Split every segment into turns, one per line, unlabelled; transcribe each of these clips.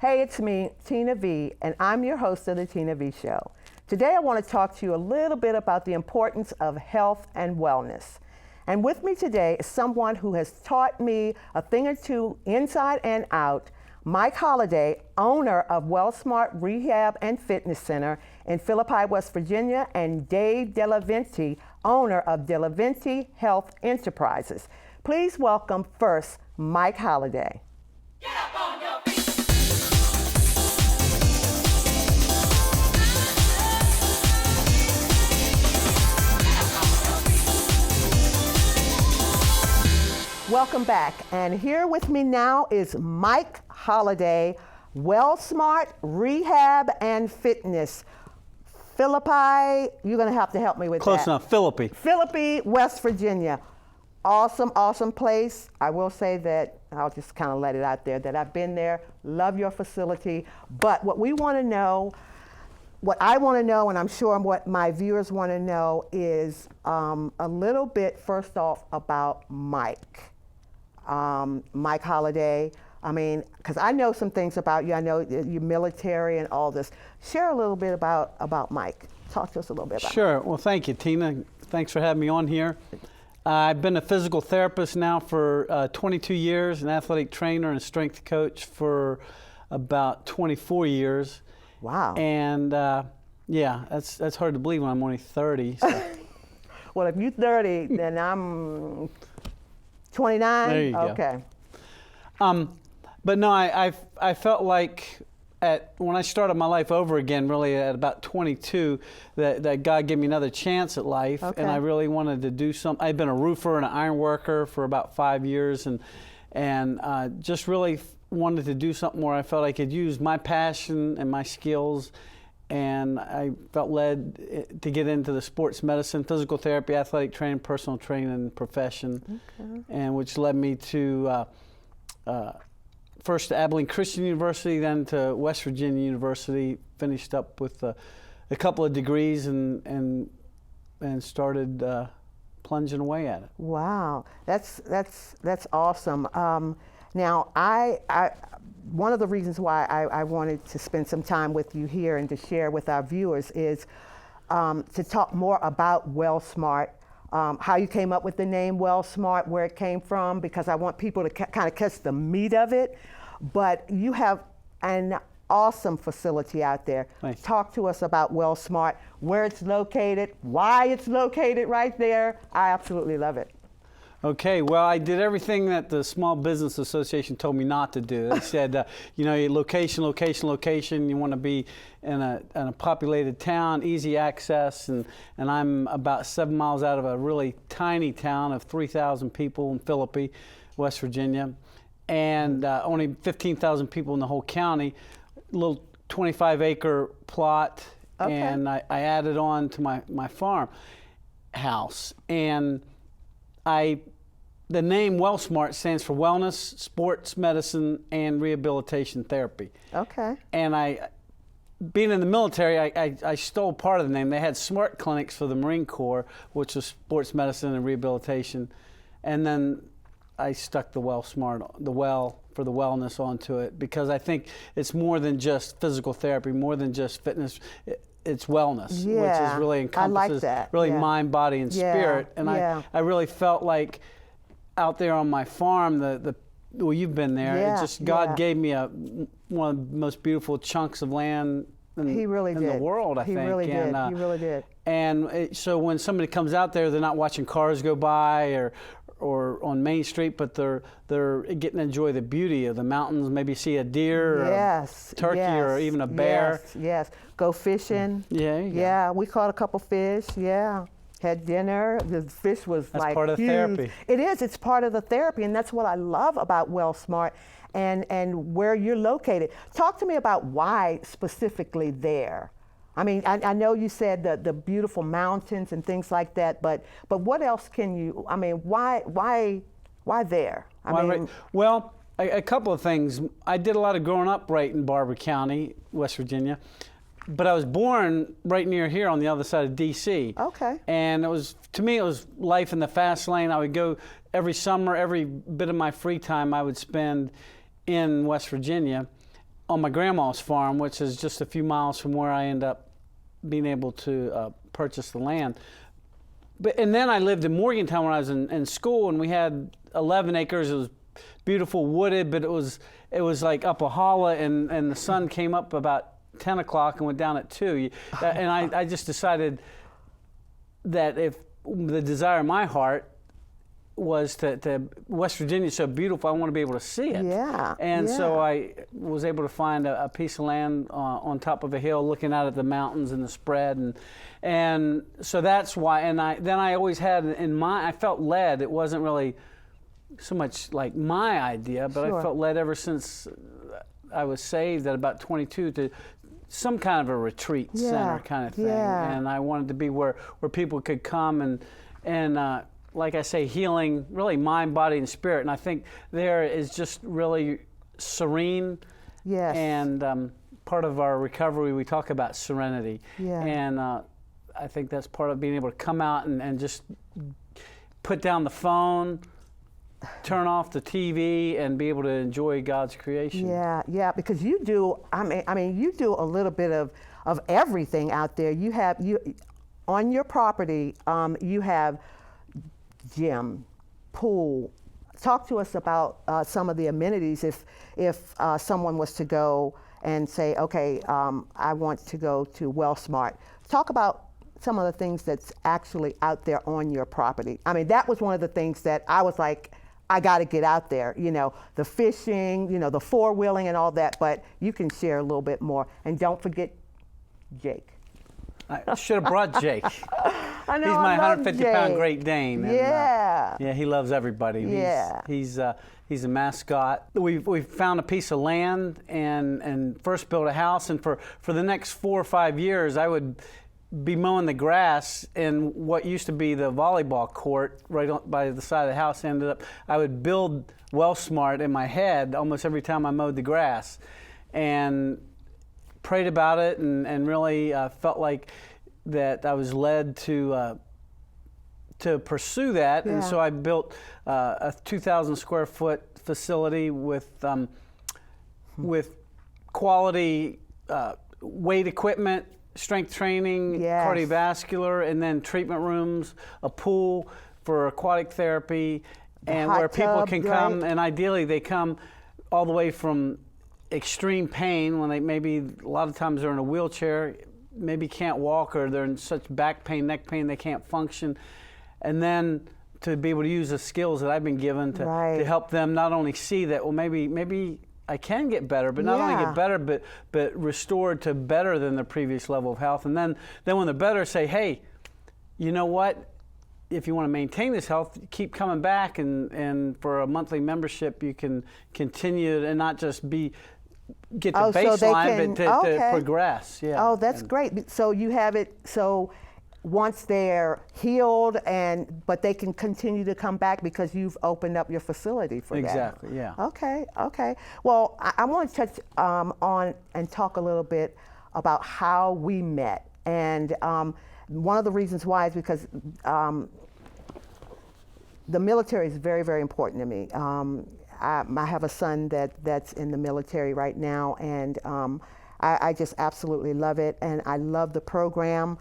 Hey, it's me, Tina V, and I'm your host of the Tina V Show. Today I want to talk to you a little bit about the importance of health and wellness. And with me today is someone who has taught me a thing or two inside and out, Mike Holliday, owner of WellSmart Rehab and Fitness Center in Philippi, West Virginia, and Dave Delevente, owner of Delevente Health Enterprises. Please welcome first Mike Holliday.
Get up on your feet.
Welcome back, and here with me now is Mike Holliday, WellSmart Rehab and Fitness. Philippi, you're gonna have to help me with
Close
that.
enough, Philippi.
Philippi, West Virginia. Awesome, awesome place. I will say that, I'll just kind of let it out there, that I've been there, love your facility, but what we wanna know, what I wanna know, and I'm sure what my viewers wanna know is a little bit, first off, about Mike. Mike Holliday. I mean, because I know some things about you. I know you're military and all this. Share a little bit about Mike. Talk to us a little bit about
Sure. Well, thank you, Tina. Thanks for having me on here. I've been a physical therapist now for 22 years, an athletic trainer and strength coach for about 24 years.
Wow.
And yeah, that's hard to believe when I'm only 30. So.
Well, if you're 30, then I'm 29?
There you go.
Okay.
But no, I felt like when I started my life over again, really at about 22, that God gave me another chance at life,
Okay.
and I really wanted to do something. I'd been a roofer and an iron worker for about 5 years, and just really wanted to do something where I felt I could use my passion and my skills. And I felt led to get into the sports medicine, physical therapy, athletic training, personal training profession,
Okay.
and which led me to first to Abilene Christian University, then to West Virginia University. Finished up with a couple of degrees and started plunging away at it.
Wow, that's awesome. Now, one of the reasons why I wanted to spend some time with you here and to share with our viewers is to talk more about WellSmart, how you came up with the name WellSmart, where it came from, because I want people to kind of catch the meat of it. But you have an awesome facility out there.
Thanks.
Talk to us about WellSmart, where it's located, why it's located right there. I absolutely love it.
Okay, well, I did everything that the Small Business Association told me not to do. They said, you know, location, location, location. You want to be in a populated town, easy access, and I'm about 7 miles out of a really tiny town of 3,000 people in Philippi, West Virginia, and only 15,000 people in the whole county. A little 25-acre plot,
Okay.
and I added on to my farm house, and the name WellSmart stands for Wellness, Sports Medicine, and Rehabilitation Therapy.
Okay.
And being in the military, I stole part of the name. They had SMART clinics for the Marine Corps, which was sports medicine and rehabilitation. And then I stuck the WellSmart, the well for the wellness onto it, because I think it's more than just physical therapy, more than just fitness. It's wellness,
Yeah,
which is really encompasses really
yeah.
mind, body, and
Yeah,
spirit. And
yeah.
I really felt like out there on my farm, well, you've been there.
Yeah,
It just God
yeah.
gave me one of the most beautiful chunks of land
He really
in
did.
the world. I
he
think.
Really
and,
did. He really did.
And so when somebody comes out there, they're not watching cars go by or on Main Street, but they're getting to enjoy the beauty of the mountains. Maybe see a deer,
Yes.
or a turkey,
yes,
or even a bear.
Yes. Yes. Go fishing.
Yeah. you go.
Yeah. We caught a couple fish. Yeah. Had dinner. The fish was
That's
like
part of
huge.
therapy.
It is. It's part of the therapy, and that's what I love about WellSmart and where you're located. Talk to me about why specifically there. I mean, I know you said the beautiful mountains and things like that, but what else can you? I mean, why there?
Well, a couple of things. I did a lot of growing up right in Barber County, West Virginia. But I was born right near here on the other side of D.C.
Okay.
And to me, it was life in the fast lane. I would go every summer, every bit of my free time I would spend in West Virginia on my grandma's farm, which is just a few miles from where I end up being able to purchase the land. And then I lived in Morgantown when I was in school, and we had 11 acres. It was beautiful, wooded, but it was like up a hollow, and the sun came up about 10 o'clock and went down at 2. And I just decided that if the desire of my heart was to West Virginia is so beautiful, I want to be able to see it.
Yeah.
And so I was able to find a piece of land on top of a hill, looking out at the mountains and the spread, and so that's why. And I always had in mind, I felt led. It wasn't really so much like my idea, but
Sure.
I felt led ever since I was saved at about 22 to some kind of a retreat center kind of thing.
Yeah.
And I wanted to be where people could come and like I say, healing really mind, body, and spirit. And I think there is just really serene.
Yes.
And part of our recovery, we talk about serenity.
Yeah.
And I think that's part of being able to come out and just put down the phone, turn off the TV, and be able to enjoy God's creation.
Yeah, because you do. I mean, you do a little bit of everything out there. You on your property. You have gym, pool. Talk to us about some of the amenities. If someone was to go and say, okay, I want to go to WellSmart. Talk about some of the things that's actually out there on your property. I mean, that was one of the things that I was like, I got to get out there, the fishing, the four-wheeling and all that, but you can share a little bit more. And don't forget Jake.
I should have brought Jake.
I know,
He's my
I love
150-pound
Jake.
Great Dane. And,
Yeah.
yeah, he loves everybody.
Yeah.
He's a mascot. We've found a piece of land and first built a house, and for the next 4 or 5 years, I would be mowing the grass in what used to be the volleyball court right by the side of the house. I would build WellSmart in my head almost every time I mowed the grass, and prayed about it and really felt like that I was led to pursue that.
Yeah.
And so I built a 2,000 square foot facility with quality weight equipment, strength training,
Yes.
cardiovascular, and then treatment rooms, a pool for aquatic therapy, and
hot
where people
tub,
can come,
right?
and ideally they come all the way from extreme pain when they maybe a lot of times they're in a wheelchair, maybe can't walk, or they're in such back pain, neck pain, they can't function, and then to be able to use the skills that I've been given to
Right.
help them not only see that, well, maybe I can get better, but not only
Yeah.
get better, but restored to better than the previous level of health. And then when they're better, say, hey, you know what? If you want to maintain this health, keep coming back, and for a monthly membership, you can continue and not just get the
Oh, so they
baseline,
can-
but to
okay.
progress. Yeah.
Oh, that's great. So you have it, so once they're healed, but they can continue to come back because you've opened up your facility for that.
Exactly, yeah.
Okay. Well, I want to touch on and talk a little bit about how we met. And one of the reasons why is because the military is very, very important to me. I have a son that's in the military right now, and I just absolutely love it, and I love the program.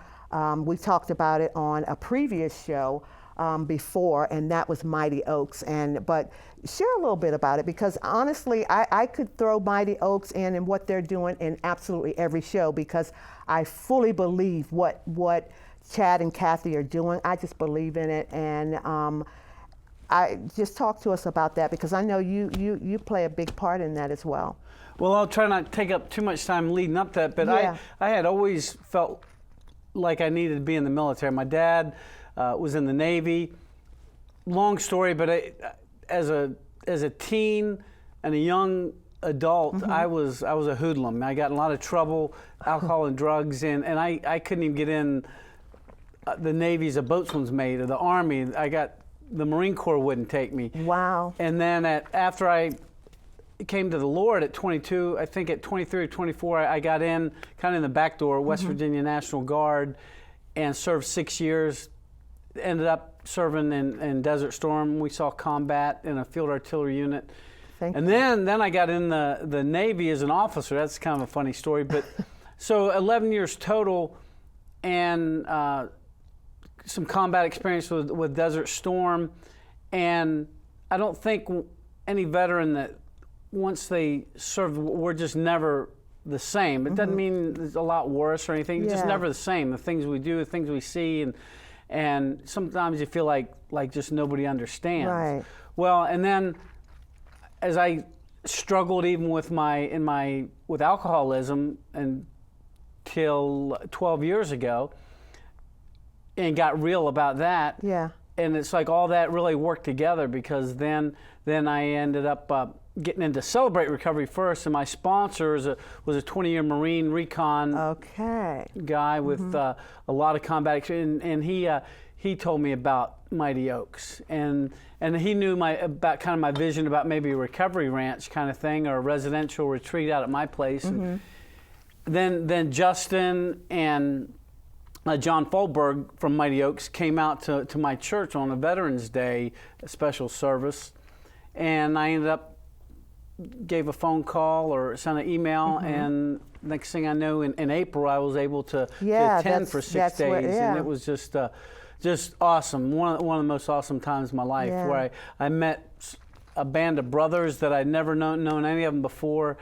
We talked about it on a previous show before, and that was Mighty Oaks. But share a little bit about it, because honestly, I could throw Mighty Oaks in and what they're doing in absolutely every show, because I fully believe what Chad and Kathy are doing. I just believe in it, and I just talk to us about that, because I know you play a big part in that as well.
Well, I'll try not to take up too much time leading up to that, but
Yeah.
I had always felt like I needed to be in the military. My dad was in the Navy. Long story, but as a teen and a young adult, I was a hoodlum. I got in a lot of trouble, alcohol and drugs, and I couldn't even get in the Navy as a boatswain's mate, or the Army. The Marine Corps wouldn't take me.
Wow.
And then after I came to the Lord at 22, I think at 23 or 24, I got in kind of in the back door, West Virginia National Guard, and served 6 years. Ended up serving in Desert Storm. We saw combat in a field artillery unit.
Thank
and
you.
then I got in the Navy as an officer. That's kind of a funny story, but so 11 years total, and some combat experience with Desert Storm, and I don't think any veteran that once they serve, we're just never the same. It doesn't mean it's a lot worse or anything. It's just never the same. The things we do, the things we see, and sometimes you feel like just nobody understands.
Right.
Well, and then as I struggled even with with alcoholism until 12 years ago, and got real about that.
Yeah.
And it's like all that really worked together, because then I ended up getting into Celebrate Recovery first, and my sponsor was a 20-year Marine recon guy with a lot of combat experience, and he told me about Mighty Oaks, and he knew about kind of my vision about maybe a recovery ranch kind of thing, or a residential retreat out at my place. And then Justin and John Folberg from Mighty Oaks came out to my church on a Veterans Day special service, and I ended up gave a phone call or sent an email, and next thing I know, in April, I was able to attend for 6 days, and it was just awesome. One of the most awesome times of my life, where I met a band of brothers that I'd never known any of them before,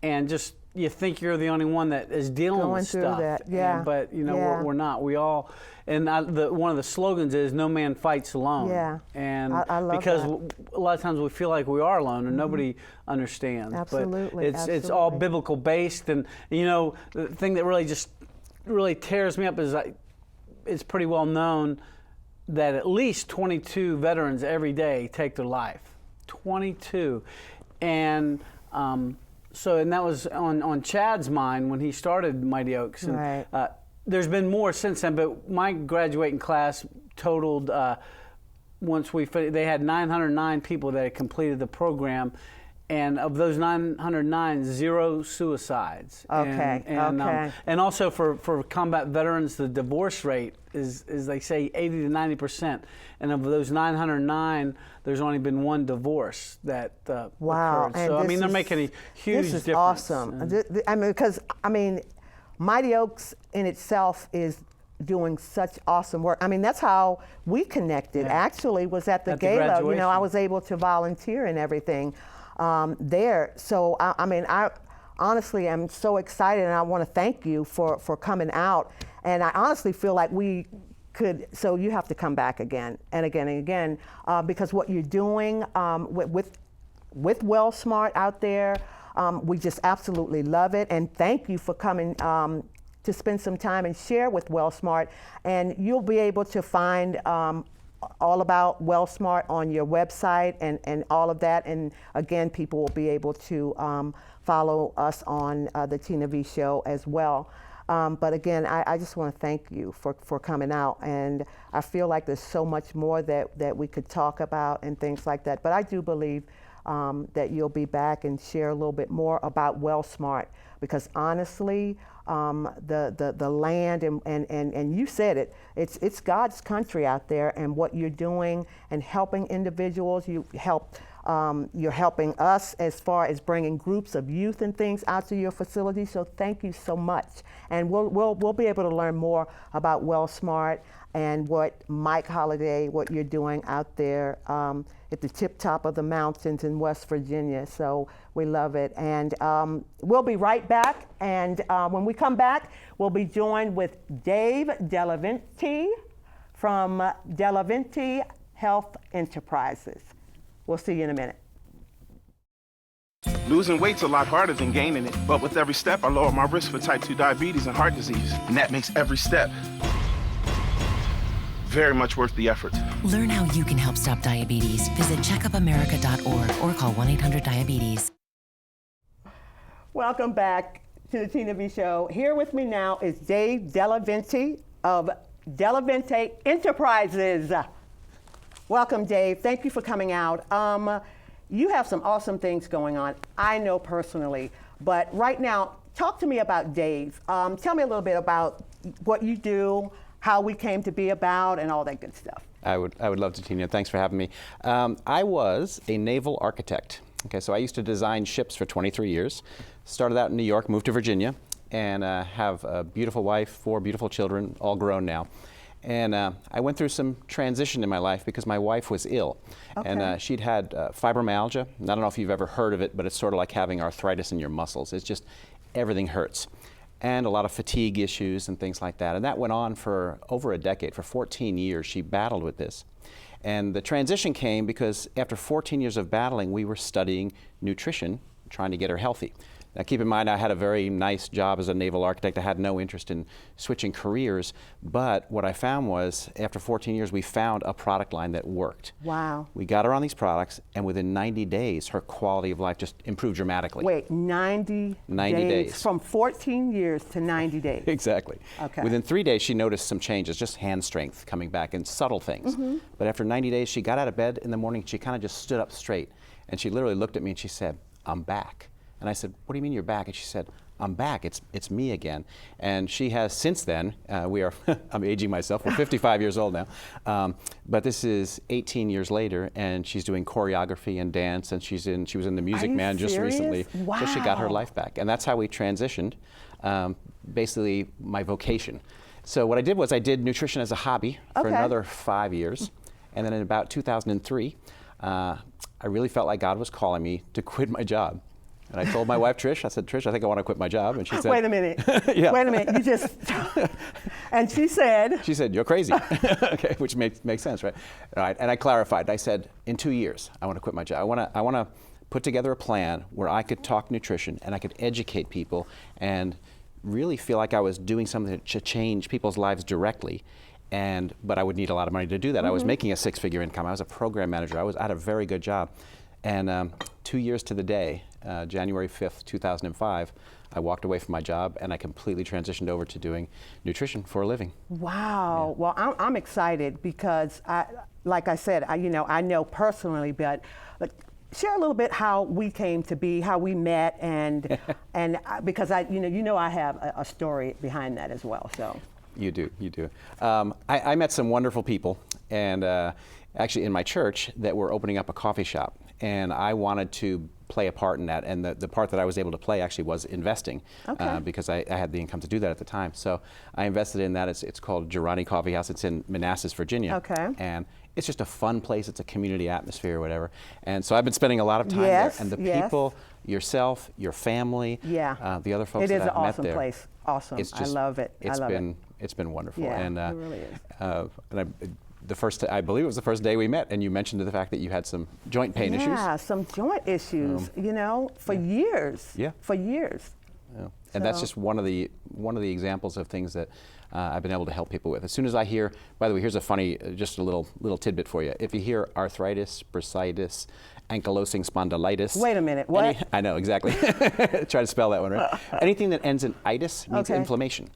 and just you think you're the only one that is dealing with stuff. But you know, we're not. We all, and one of the slogans is "No man fights alone."
Yeah.
And
I love
because
that.
a lot of times we feel like we are alone and nobody understands.
Absolutely.
But it's all biblical based, and you know, the thing that really tears me up is it's pretty well known that at least 22 veterans every day take their life. 22, and and that was on Chad's mind when he started Mighty Oaks. And,
right.
There's been more since then, but my graduating class totaled, once we finished, they had 909 people that had completed the program, and of those 909, 0 suicides. And also for combat veterans, the divorce rate is they say 80 to 90%, and of those 909, there's only been one divorce that occurred. So I mean, they're making a huge difference.
This is awesome. I mean, because Mighty Oaks in itself is doing such awesome work. I mean, that's how we connected. Actually, was at the gala. You know, I was able to volunteer and everything there. So I mean, I honestly am so excited, and I want to thank you for coming out. And I honestly feel like we could. So you have to come back again and again and again, because what you're doing with WellSmart out there, we just absolutely love it. And thank you for coming to spend some time and share with WellSmart. And you'll be able to find all about WellSmart on your website and all of that. And again, people will be able to follow us on the Tina V Show as well. But again, I just want to thank you for coming out. And I feel like there's so much more that we could talk about and things like that. But I do believe that you'll be back and share a little bit more about WellSmart, because honestly, the land and you said it, it's God's country out there, and what you're doing and helping individuals, you're helping us as far as bringing groups of youth and things out to your facility. So thank you so much, and we'll be able to learn more about WellSmart and what Mike Holliday, what you're doing out there at the tip top of the mountains in West Virginia. So we love it. And we'll be right back. And when we come back, we'll be joined with Dave Delevente from Delevente Health Enterprises. We'll see you in a minute.
Losing weight's a lot harder than gaining it, but with every step, I lower my risk for type 2 diabetes and heart disease, and that makes every step very much worth the effort.
Learn how you can help stop diabetes. Visit checkupamerica.org or call 1-800-DIABETES.
Welcome back to the Tina V Show. Here with me now is Dave Delevente of Delevente Enterprises. Welcome, Dave. Thank you for coming out. You have some awesome things going on, I know personally, but right now, talk to me about Dave. Tell me a little bit about what you do, how we came to be about, and all that good stuff.
I would love to, Tina. Thanks for having me. I was a naval architect Okay, so I used to design ships for 23 years. Started out in New York, moved to Virginia, and have a beautiful wife, 4 beautiful children, all grown now. And I went through some transition in my life because my wife was ill.
Okay.
And she'd had fibromyalgia. And I don't know if you've ever heard of it, but it's sort of like having arthritis in your muscles. It's just everything hurts. And a lot of fatigue issues and things like that. And that went on for over a decade. For 14 years, she battled with this. And the transition came because after 14 years of battling, we were studying nutrition, trying to get her healthy. Now keep in mind, I had a very nice job as a naval architect. I had no interest in switching careers, but what I found was, after 14 years, we found a product line that worked.
Wow.
We got her on these products, and within 90 days, her quality of life just improved dramatically.
Wait, 90
days.
From 14 years to 90 days.
Exactly.
Okay.
Within 3 days, she noticed some changes, just hand strength coming back and subtle things. But after 90 days, she got out of bed in the morning, she kind of just stood up straight, and she literally looked at me and she said, "I'm back." And I said, "What do you mean you're back?" And she said, "I'm back. It's me again." And she has since then. I'm aging myself. We're 55 years old now, but this is 18 years later, and she's doing choreography and dance, and she was in the Music
you
Man just
serious?
recently.
Wow.
So she got her life back, and that's how we transitioned. Basically, my vocation. So what I did was I did nutrition as a hobby for
Okay.
another 5 years, and then in about 2003, I really felt like God was calling me to quit my job. And I told my wife, Trish, I said, "Trish, I think I want to quit my job." And she said,
Wait a minute.
Yeah.
Wait a minute. You just. And she said.
She said, "You're crazy." Okay, which makes sense, right? All right. And I clarified. I said, "In 2 years, I want to quit my job. I want to put together a plan where I could talk nutrition and I could educate people and really feel like I was doing something to change people's lives directly." But I would need a lot of money to do that. I was making a 6-figure income. I was a program manager. I had a very good job. And 2 years to the day, January 5th, 2005, I walked away from my job and I completely transitioned over to doing nutrition for a living.
Wow. Well, I'm excited because, like I said, I know personally, but share a little bit how we came to be, how we met, and because I have a story behind that as well. So.
You do. I met some wonderful people, and actually in my church that were opening up a coffee shop, and I wanted to play a part in that, and the part that I was able to play actually was investing, because I had the income to do that at the time. So I invested in that. It's called Girani Coffee House. It's in Manassas, Virginia.
Okay.
And it's just a fun place. It's a community atmosphere or whatever. And so I've been spending a lot of time
Yes,
there. And the
yes.
people, yourself, your family, the other folks
It
that
is
I've
an
met
awesome
there.
place. Awesome. I love it.
It's been wonderful.
Yeah,
And,
it really is.
I believe it was the first day we met, and you mentioned the fact that you had some joint pain issues.
Yeah, some joint issues. For years.
Yeah.
For years.
Yeah. And that's
So-
just one of the examples of things that I've been able to help people with. As soon as I hear, by the way, here's a funny, just a little tidbit for you. If you hear arthritis, bursitis, ankylosing spondylitis.
Wait a minute, what?
I know, exactly. Try to spell that one, right? Anything that ends in itis means
Okay.
inflammation.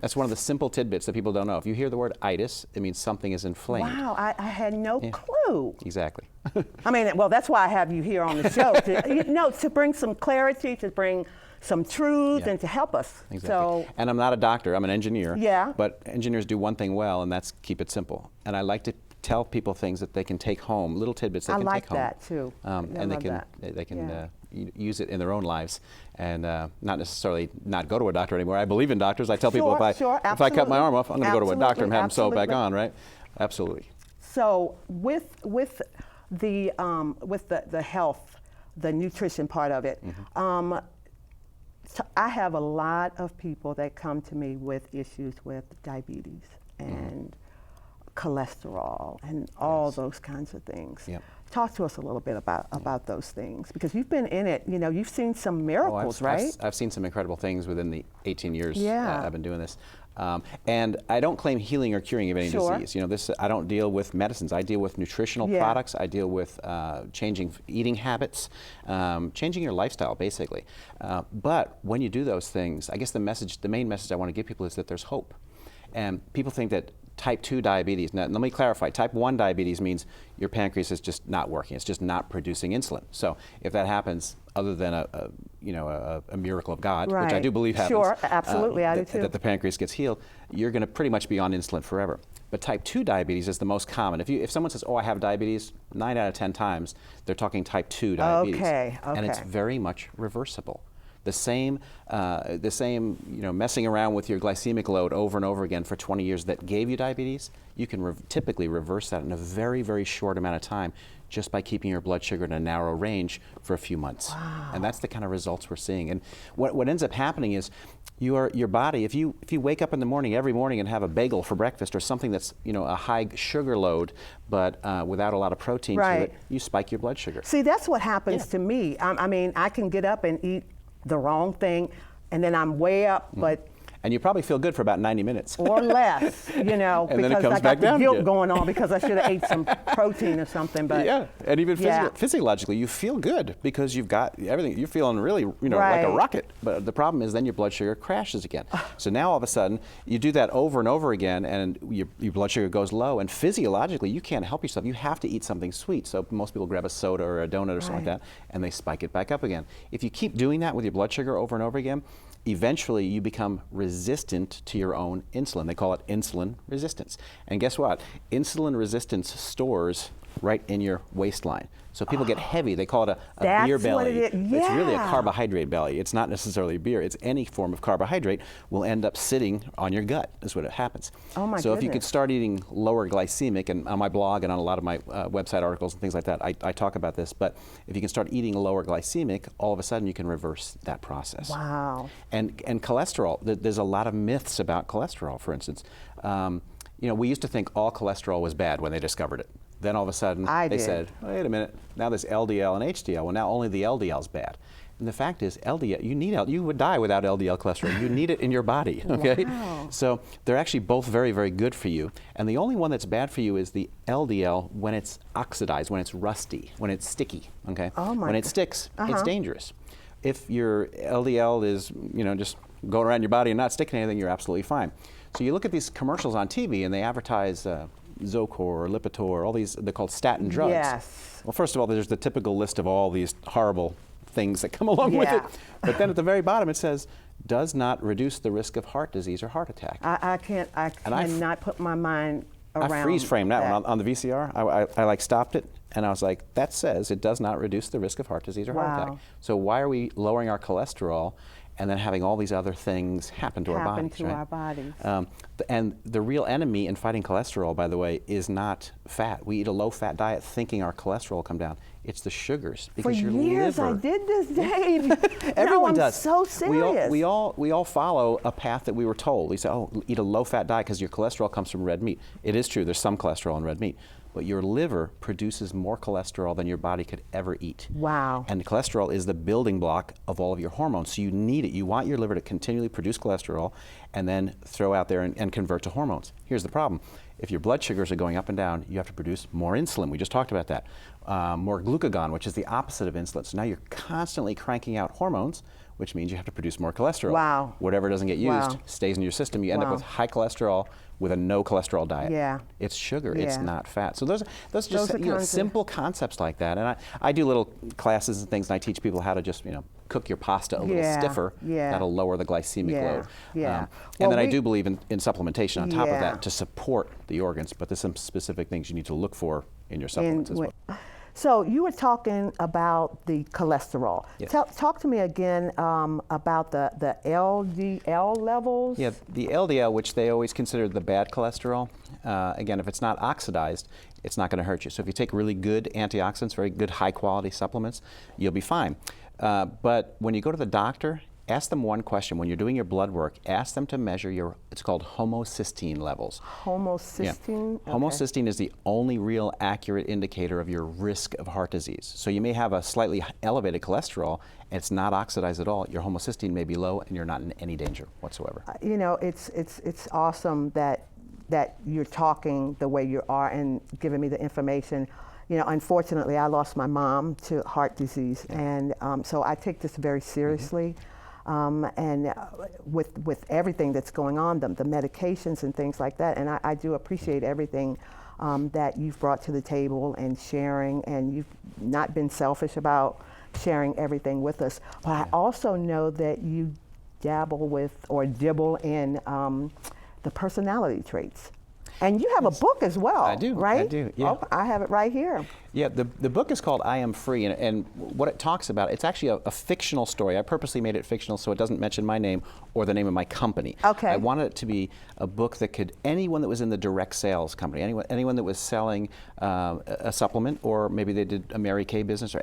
That's one of the simple tidbits that people don't know. If you hear the word itis, it means something is inflamed.
Wow, I had no clue.
Exactly.
I mean, well, that's why I have you here on the show, to bring some clarity, to bring some truth,
Yeah.
and to help us.
Exactly.
So,
And I'm not a doctor, I'm an engineer.
Yeah.
But engineers do one thing well, and that's keep it simple. And I like to tell people things that they can take home, little tidbits they
I
can
like
take home.
that, too. I
And
love that.
they can
Yeah.
use it in their own lives, and not necessarily not go to a doctor anymore. I believe in doctors. I tell people
Sure,
if I cut my
absolutely.
arm off, I'm going to go to a doctor and have them sew it back
Absolutely.
on, right? Absolutely.
So with the health, the nutrition part of it, so I have a lot of people that come to me with issues with diabetes and cholesterol and all those kinds of things.
Yep.
Talk to us a little bit about those things, because you've been in it. You've seen some miracles, right?
I've seen some incredible things within the 18 years
Yeah.
I've been doing this. And I don't claim healing or curing of any
Sure.
disease. I don't deal with medicines. I deal with nutritional
Yeah.
products. I deal with changing eating habits, changing your lifestyle, basically. But when you do those things, I guess the main message I want to give people is that there's hope. And people think that type 2 diabetes, now let me clarify, type 1 diabetes means your pancreas is just not working, it's just not producing insulin. So if that happens, other than a miracle of God, which I
Right.
do believe happens,
Sure, absolutely, I do too.
that the pancreas gets healed, you're going to pretty much be on insulin forever. But type 2 diabetes is the most common. If someone says, "Oh, I have diabetes," 9 out of 10 times they're talking type 2 diabetes.
Okay,
And it's
okay.
very much reversible. The same messing around with your glycemic load over and over again for 20 years that gave you diabetes, you can typically reverse that in a very, very short amount of time just by keeping your blood sugar in a narrow range for a few months.
Wow.
And that's the kind of results we're seeing. And what ends up happening is your body, if you wake up in the morning every morning and have a bagel for breakfast or something that's a high sugar load but without a lot of protein to
Right.
it, you spike your blood sugar.
See, that's what happens
Yeah.
to me. I mean, I can get up and eat the wrong thing, and then I'm way up, but
And you probably feel good for about 90 minutes.
or less,
And then it
because
comes
I
back
got the
down
guilt
again.
going on because I should have ate some protein or something. But
Yeah, and even
yeah.
physiologically, you feel good because you've got everything. You're feeling really, like a
Right.
rocket. But the problem is then your blood sugar crashes again. So now all of a sudden, you do that over and over again, and your blood sugar goes low. And physiologically, you can't help yourself. You have to eat something sweet. So most people grab a soda or a donut or something like
Right.
that, and they spike it back up again. If you keep doing that with your blood sugar over and over again, eventually you become resistant to your own insulin. They call it insulin resistance. And guess what? Insulin resistance stores right in your waistline. So people get heavy. They call it a
That's
beer
what
belly.
it is.
It's really a
Yeah.
carbohydrate belly. It's not necessarily beer. It's any form of carbohydrate will end up sitting on your gut is what happens.
Oh my
So if you could
goodness.
start eating lower glycemic, and on my blog and on a lot of my website articles and things like that, I talk about this, but if you can start eating lower glycemic, all of a sudden you can reverse that process.
Wow.
And cholesterol, there's a lot of myths about cholesterol, for instance. We used to think all cholesterol was bad when they discovered it. Then all of a sudden
I
they
did.
said, wait a minute, now there's LDL and HDL. Well, now only the LDL is bad. And the fact is, LDL, you would die without LDL cholesterol. You need it in your body, okay?
Wow.
So they're actually both very, very good for you. And the only one that's bad for you is the LDL when it's oxidized, when it's rusty, when it's sticky, okay?
Oh my
when it
go-
sticks, it's dangerous. If your LDL is, just going around your body and not sticking to anything, you're absolutely fine. So you look at these commercials on TV and they advertise Zocor or Lipitor, all these, they're called statin drugs.
Yes.
Well, first of all, there's the typical list of all these horrible things that come along with it.
Yeah.
But then at the very bottom it says, does not reduce the risk of heart disease or heart attack.
I
And I
cannot put my mind around
I freeze framed that one on the VCR. I like stopped it and I was like, that says it does not reduce the risk of heart disease or heart
Wow.
attack. So why are we lowering our cholesterol and then having all these other things happen to our
Happen
bodies?
to
right?
our bodies.
And the real enemy in fighting cholesterol, by the way, is not fat. We eat a low-fat diet thinking our cholesterol will come down. It's the sugars
For
because your
years
liver.
I did this, Dave.
Everyone
no, I'm
does.
so serious.
We all follow a path that we were told. We say, oh, eat a low-fat diet because your cholesterol comes from red meat. It is true. There's some cholesterol in red meat. But your liver produces more cholesterol than your body could ever eat.
Wow.
And cholesterol is the building block of all of your hormones. So you need it. You want your liver to continually produce cholesterol and then throw out there and convert to hormones. Here's the problem. If your blood sugars are going up and down, you have to produce more insulin. We just talked about that. More glucagon, which is the opposite of insulin. So now you're constantly cranking out hormones, which means you have to produce more cholesterol.
Wow.
Whatever doesn't get used
Wow.
stays in your system. You end up
Wow.
with high cholesterol with a no cholesterol diet.
Yeah.
It's sugar, it's
Yeah.
not fat. So those are just
Those are kinds of-
simple concepts like that. And I do little classes and things, and I teach people how to just cook your pasta a little
Yeah,
stiffer.
yeah.
That'll lower the glycemic
Yeah,
load.
yeah.
And
Well,
then I
we-
do believe in supplementation on top of
Yeah.
that to support the organs. But there's some specific things you need to look for in your supplements as well.
So you were talking about the cholesterol.
Yes.
Talk to me again about the LDL levels.
Yeah, the LDL, which they always consider the bad cholesterol, again, if it's not oxidized, it's not going to hurt you. So if you take really good antioxidants, very good high quality supplements, you'll be fine. But when you go to the doctor, ask them one question. When you're doing your blood work, ask them to measure it's called homocysteine levels.
Homocysteine?
Yeah. Homocysteine is the only real accurate indicator of your risk of heart disease. So you may have a slightly elevated cholesterol, and it's not oxidized at all. Your homocysteine may be low, and you're not in any danger whatsoever.
It's awesome that you're talking the way you are and giving me the information. Unfortunately, I lost my mom to heart disease, and so I take this very seriously. And with everything that's going on, the medications and things like that, and I do appreciate everything that you've brought to the table and sharing, and you've not been selfish about sharing everything with us. But I also know that you dabble with or dibble in the personality traits. And you have a book as well.
I do,
right?
I do, yeah.
Oh, I have it right here.
Yeah, the book is called I Am Free, and what it talks about, it's actually a fictional story. I purposely made it fictional so it doesn't mention my name or the name of my company.
Okay.
I wanted it to be a book that could, anyone that was in the direct sales company, anyone that was selling a supplement, or maybe they did a Mary Kay business, or